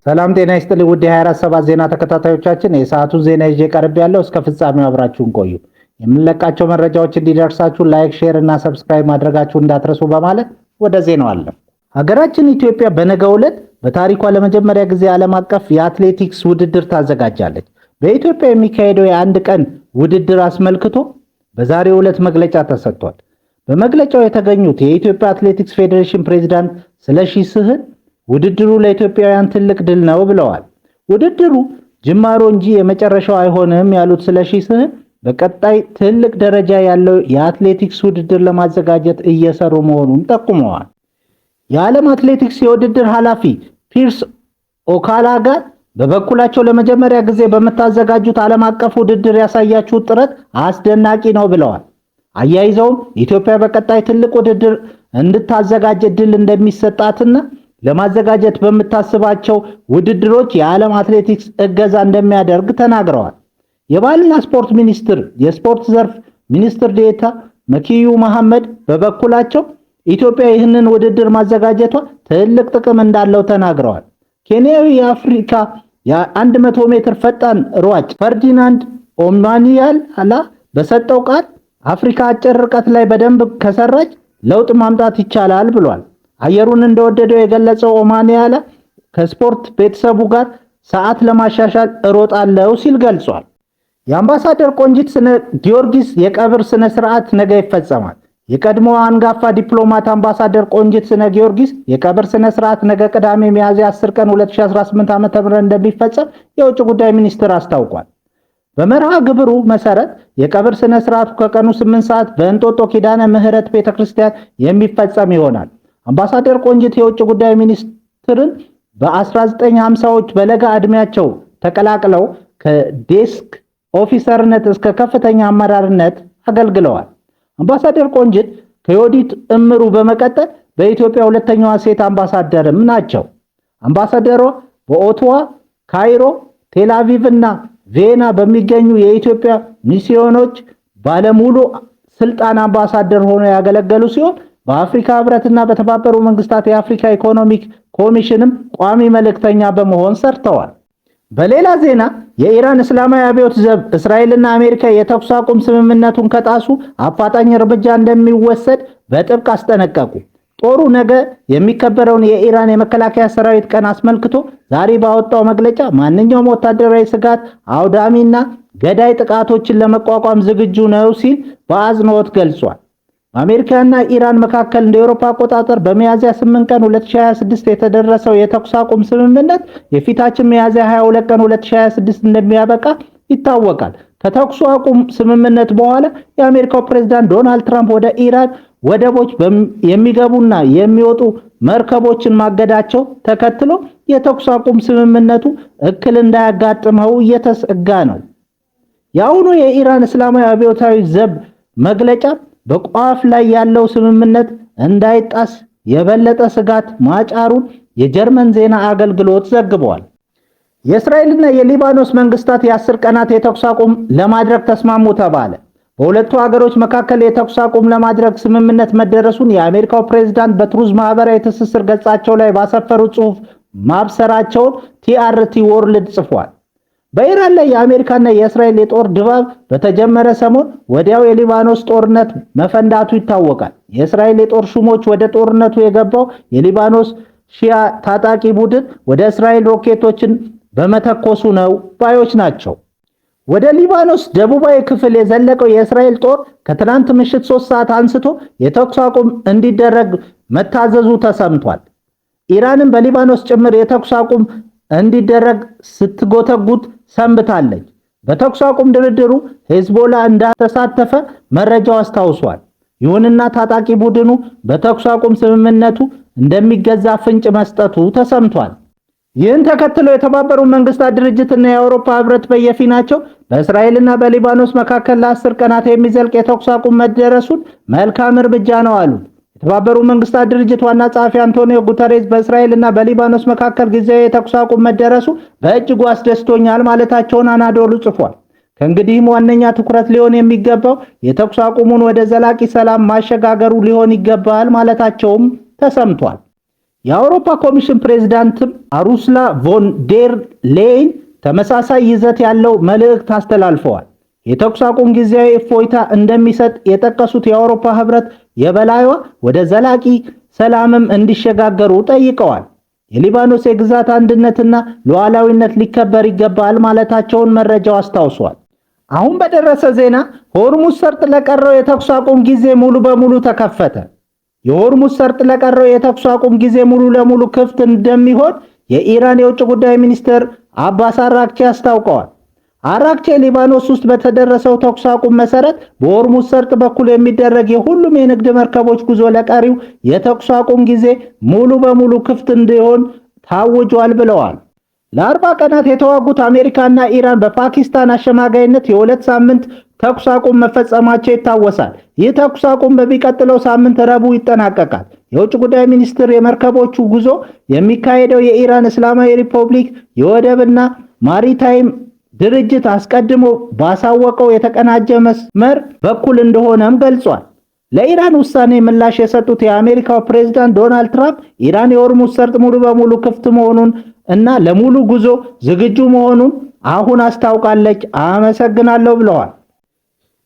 ሰላም ጤና ይስጥልኝ ውድ 24/7 ዜና ተከታታዮቻችን፣ የሰዓቱን ዜና ይዤ ቀርብ ያለው እስከ ፍጻሜው አብራችሁን ቆዩ። የምንለቃቸው መረጃዎች እንዲደርሳችሁ ላይክ፣ ሼር እና ሰብስክራይብ ማድረጋችሁን እንዳትረሱ በማለት ወደ ዜናው አለፍ። ሀገራችን ኢትዮጵያ በነገው ዕለት በታሪኳ ለመጀመሪያ ጊዜ ዓለም አቀፍ የአትሌቲክስ ውድድር ታዘጋጃለች። በኢትዮጵያ የሚካሄደው የአንድ ቀን ውድድር አስመልክቶ በዛሬው ዕለት መግለጫ ተሰጥቷል። በመግለጫው የተገኙት የኢትዮጵያ አትሌቲክስ ፌዴሬሽን ፕሬዝዳንት ስለሺ ስህን ውድድሩ ለኢትዮጵያውያን ትልቅ ድል ነው ብለዋል። ውድድሩ ጅማሮ እንጂ የመጨረሻው አይሆንም ያሉት ስለሺ ስህን በቀጣይ ትልቅ ደረጃ ያለው የአትሌቲክስ ውድድር ለማዘጋጀት እየሰሩ መሆኑን ጠቁመዋል። የዓለም አትሌቲክስ የውድድር ኃላፊ ፒርስ ኦካላጋር በበኩላቸው ለመጀመሪያ ጊዜ በመታዘጋጁት ዓለም አቀፍ ውድድር ያሳያችሁት ጥረት አስደናቂ ነው ብለዋል። አያይዘውም ኢትዮጵያ በቀጣይ ትልቅ ውድድር እንድታዘጋጅ ድል እንደሚሰጣትና ለማዘጋጀት በመታሰባቸው ውድድሮች የዓለም አትሌቲክስ እገዛ እንደሚያደርግ ተናግረዋል። የባህልና ስፖርት ሚኒስትር የስፖርት ዘርፍ ሚኒስትር ዴኤታ መኪዩ መሐመድ በበኩላቸው ኢትዮጵያ ይህንን ውድድር ማዘጋጀቷ ትልቅ ጥቅም እንዳለው ተናግረዋል። ኬንያዊ የአፍሪካ የ100 ሜትር ፈጣን ሯጭ ፈርዲናንድ ኦማኒያላ በሰጠው ቃል አፍሪካ አጭር ርቀት ላይ በደንብ ከሰራች ለውጥ ማምጣት ይቻላል ብሏል። አየሩን እንደወደደው የገለጸው ኦማኒያላ ከስፖርት ቤተሰቡ ጋር ሰዓት ለማሻሻል እሮጣለሁ ሲል ገልጿል። የአምባሳደር ቆንጂት ስነ ጊዮርጊስ የቀብር ስነ ስርዓት ነገ ይፈጸማል። የቀድሞው አንጋፋ ዲፕሎማት አምባሳደር ቆንጂት ስነ ጊዮርጊስ የቀብር ስነ ስርዓት ነገ ቅዳሜ ሚያዝያ 10 ቀን 2018 ዓ.ም እንደሚፈጸም የውጭ ጉዳይ ሚኒስቴር አስታውቋል። በመርሃ ግብሩ መሰረት የቀብር ስነ ስርዓቱ ከቀኑ 8 ሰዓት በእንጦጦ ኪዳነ ምህረት ቤተክርስቲያን የሚፈጸም ይሆናል። አምባሳደር ቆንጂት የውጭ ጉዳይ ሚኒስትርን በ1950ዎች በለጋ ዕድሜያቸው ተቀላቅለው ከዴስክ ኦፊሰርነት እስከ ከፍተኛ አመራርነት አገልግለዋል። አምባሳደር ቆንጂት ከዮዲት እምሩ በመቀጠል በኢትዮጵያ ሁለተኛዋ ሴት አምባሳደርም ናቸው። አምባሳደሯ በኦቶዋ፣ ካይሮ፣ ቴል አቪቭ እና ቬና በሚገኙ የኢትዮጵያ ሚስዮኖች ባለሙሉ ስልጣን አምባሳደር ሆነው ያገለገሉ ሲሆን በአፍሪካ ህብረትና በተባበሩ መንግስታት የአፍሪካ ኢኮኖሚክ ኮሚሽንም ቋሚ መልእክተኛ በመሆን ሰርተዋል። በሌላ ዜና የኢራን እስላማዊ አብዮት ዘብ እስራኤልና አሜሪካ የተኩስ አቁም ስምምነቱን ከጣሱ አፋጣኝ እርምጃ እንደሚወሰድ በጥብቅ አስጠነቀቁ። ጦሩ ነገ የሚከበረውን የኢራን የመከላከያ ሰራዊት ቀን አስመልክቶ ዛሬ ባወጣው መግለጫ ማንኛውም ወታደራዊ ስጋት አውዳሚና ገዳይ ጥቃቶችን ለመቋቋም ዝግጁ ነው ሲል በአጽንኦት ገልጿል። በአሜሪካና ኢራን መካከል እንደ አውሮፓ አቆጣጠር በሚያዝያ 8 ቀን 2026 የተደረሰው የተኩስ አቁም ስምምነት የፊታችን ሚያዝያ 22 ቀን 2026 እንደሚያበቃ ይታወቃል። ከተኩስ አቁም ስምምነት በኋላ የአሜሪካው ፕሬዝዳንት ዶናልድ ትራምፕ ወደ ኢራን ወደቦች የሚገቡና የሚወጡ መርከቦችን ማገዳቸው ተከትሎ የተኩስ አቁም ስምምነቱ እክል እንዳያጋጥመው እየተሰጋ ነው። የአሁኑ የኢራን እስላማዊ አብዮታዊ ዘብ መግለጫ በቋፍ ላይ ያለው ስምምነት እንዳይጣስ የበለጠ ስጋት ማጫሩን የጀርመን ዜና አገልግሎት ዘግቧል። የእስራኤልና የሊባኖስ መንግስታት የ10 ቀናት የተኩስ አቁም ለማድረግ ተስማሙ ተባለ። በሁለቱ ሀገሮች መካከል የተኩስ አቁም ለማድረግ ስምምነት መደረሱን የአሜሪካው ፕሬዝዳንት በትሩዝ ማህበራዊ ትስስር ገጻቸው ላይ ባሰፈሩት ጽሑፍ ማብሰራቸውን ቲአርቲ ወርልድ ጽፏል። በኢራን ላይ የአሜሪካና የእስራኤል የጦር ድባብ በተጀመረ ሰሞን ወዲያው የሊባኖስ ጦርነት መፈንዳቱ ይታወቃል። የእስራኤል የጦር ሹሞች ወደ ጦርነቱ የገባው የሊባኖስ ሺያ ታጣቂ ቡድን ወደ እስራኤል ሮኬቶችን በመተኮሱ ነው ባዮች ናቸው። ወደ ሊባኖስ ደቡባዊ ክፍል የዘለቀው የእስራኤል ጦር ከትናንት ምሽት 3 ሰዓት አንስቶ የተኩስ አቁም እንዲደረግ መታዘዙ ተሰምቷል። ኢራንም በሊባኖስ ጭምር የተኩስ አቁም እንዲደረግ ስትጎተጉት ሰንብታለች። በተኩስ አቁም ድርድሩ ሄዝቦላ እንዳተሳተፈ መረጃው አስታውሷል። ይሁንና ታጣቂ ቡድኑ በተኩስ አቁም ስምምነቱ እንደሚገዛ ፍንጭ መስጠቱ ተሰምቷል። ይህን ተከትሎ የተባበሩት መንግስታት ድርጅትና የአውሮፓ ህብረት በየፊናቸው በእስራኤልና በሊባኖስ መካከል ለ10 ቀናት የሚዘልቅ የተኩስ አቁም መደረሱን መልካም እርምጃ ነው አሉ። የተባበሩት መንግስታት ድርጅት ዋና ጸሐፊ አንቶኒዮ ጉተሬዝ በእስራኤልና በሊባኖስ መካከል ጊዜያዊ የተኩስ አቁም መደረሱ በእጅጉ አስደስቶኛል ማለታቸውን አናዶሉ ጽፏል። ከእንግዲህም ዋነኛ ትኩረት ሊሆን የሚገባው የተኩስ አቁሙን ወደ ዘላቂ ሰላም ማሸጋገሩ ሊሆን ይገባል ማለታቸውም ተሰምቷል። የአውሮፓ ኮሚሽን ፕሬዝዳንት አሩስላ ቮን ዴር ሌይን ተመሳሳይ ይዘት ያለው መልእክት አስተላልፈዋል። የተኩስ አቁም ጊዜያዊ እፎይታ እንደሚሰጥ የጠቀሱት የአውሮፓ ህብረት የበላይዋ ወደ ዘላቂ ሰላምም እንዲሸጋገሩ ጠይቀዋል። የሊባኖስ የግዛት አንድነትና ሉዓላዊነት ሊከበር ይገባል ማለታቸውን መረጃው አስታውሷል። አሁን በደረሰ ዜና ሆርሙዝ ሰርጥ ለቀረው የተኩስ አቁም ጊዜ ሙሉ በሙሉ ተከፈተ። የሆርሙዝ ሰርጥ ለቀረው የተኩስ አቁም ጊዜ ሙሉ ለሙሉ ክፍት እንደሚሆን የኢራን የውጭ ጉዳይ ሚኒስትር አባስ አራግቺ አስታውቀዋል። አራግቺ ሊባኖስ ውስጥ በተደረሰው ተኩስ አቁም መሰረት በሆርሙዝ ሰርጥ በኩል የሚደረግ የሁሉም የንግድ መርከቦች ጉዞ ለቀሪው የተኩስ አቁም ጊዜ ሙሉ በሙሉ ክፍት እንዲሆን ታውጇል ብለዋል። ለ40 ቀናት የተዋጉት አሜሪካና ኢራን በፓኪስታን አሸማጋይነት የ2 ሳምንት ተኩስ አቁም መፈጸማቸው ይታወሳል። ይህ ተኩስ አቁም በሚቀጥለው ሳምንት ረቡዕ ይጠናቀቃል። የውጭ ጉዳይ ሚኒስትር የመርከቦቹ ጉዞ የሚካሄደው የኢራን እስላማዊ ሪፐብሊክ የወደብና ማሪታይም ድርጅት አስቀድሞ ባሳወቀው የተቀናጀ መስመር በኩል እንደሆነም ገልጿል። ለኢራን ውሳኔ ምላሽ የሰጡት የአሜሪካው ፕሬዝዳንት ዶናልድ ትራምፕ ኢራን የሆርሙዝ ሰርጥ ሙሉ በሙሉ ክፍት መሆኑን እና ለሙሉ ጉዞ ዝግጁ መሆኑን አሁን አስታውቃለች፣ አመሰግናለሁ ብለዋል።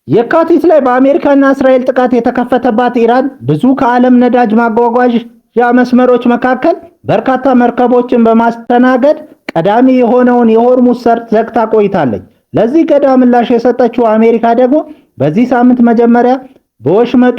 የካቲት ላይ በአሜሪካና እስራኤል ጥቃት የተከፈተባት ኢራን ብዙ ከዓለም ነዳጅ ማጓጓዣ መስመሮች መካከል በርካታ መርከቦችን በማስተናገድ ቀዳሚ የሆነውን የሆርሙዝ ሰርጥ ዘግታ ቆይታለች። ለዚህ ገዳ ምላሽ የሰጠችው አሜሪካ ደግሞ በዚህ ሳምንት መጀመሪያ በወሽመጡ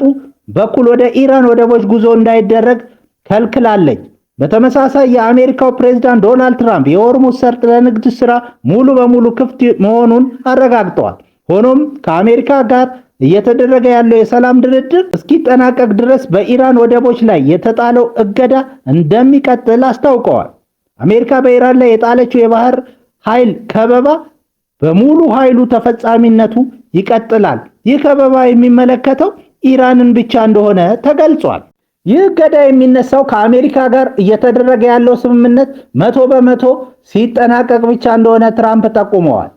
በኩል ወደ ኢራን ወደቦች ጉዞ እንዳይደረግ ከልክላለች። በተመሳሳይ የአሜሪካው ፕሬዝዳንት ዶናልድ ትራምፕ የሆርሙዝ ሰርጥ ለንግድ ሥራ ሙሉ በሙሉ ክፍት መሆኑን አረጋግጠዋል። ሆኖም ከአሜሪካ ጋር እየተደረገ ያለው የሰላም ድርድር እስኪጠናቀቅ ድረስ በኢራን ወደቦች ላይ የተጣለው እገዳ እንደሚቀጥል አስታውቀዋል። አሜሪካ በኢራን ላይ የጣለችው የባህር ኃይል ከበባ በሙሉ ኃይሉ ተፈጻሚነቱ ይቀጥላል። ይህ ከበባ የሚመለከተው ኢራንን ብቻ እንደሆነ ተገልጿል። ይህ እገዳ የሚነሳው ከአሜሪካ ጋር እየተደረገ ያለው ስምምነት 100% ሲጠናቀቅ ብቻ እንደሆነ ትራምፕ ጠቁመዋል።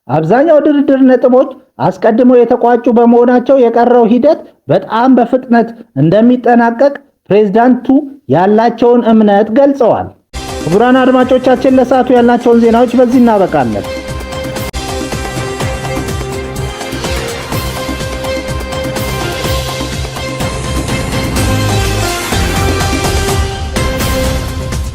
አብዛኛው ድርድር ነጥቦች አስቀድመው የተቋጩ በመሆናቸው የቀረው ሂደት በጣም በፍጥነት እንደሚጠናቀቅ ፕሬዝዳንቱ ያላቸውን እምነት ገልጸዋል። ክቡራን አድማጮቻችን ለሰዓቱ ያልናቸውን ዜናዎች በዚህ እናበቃለን።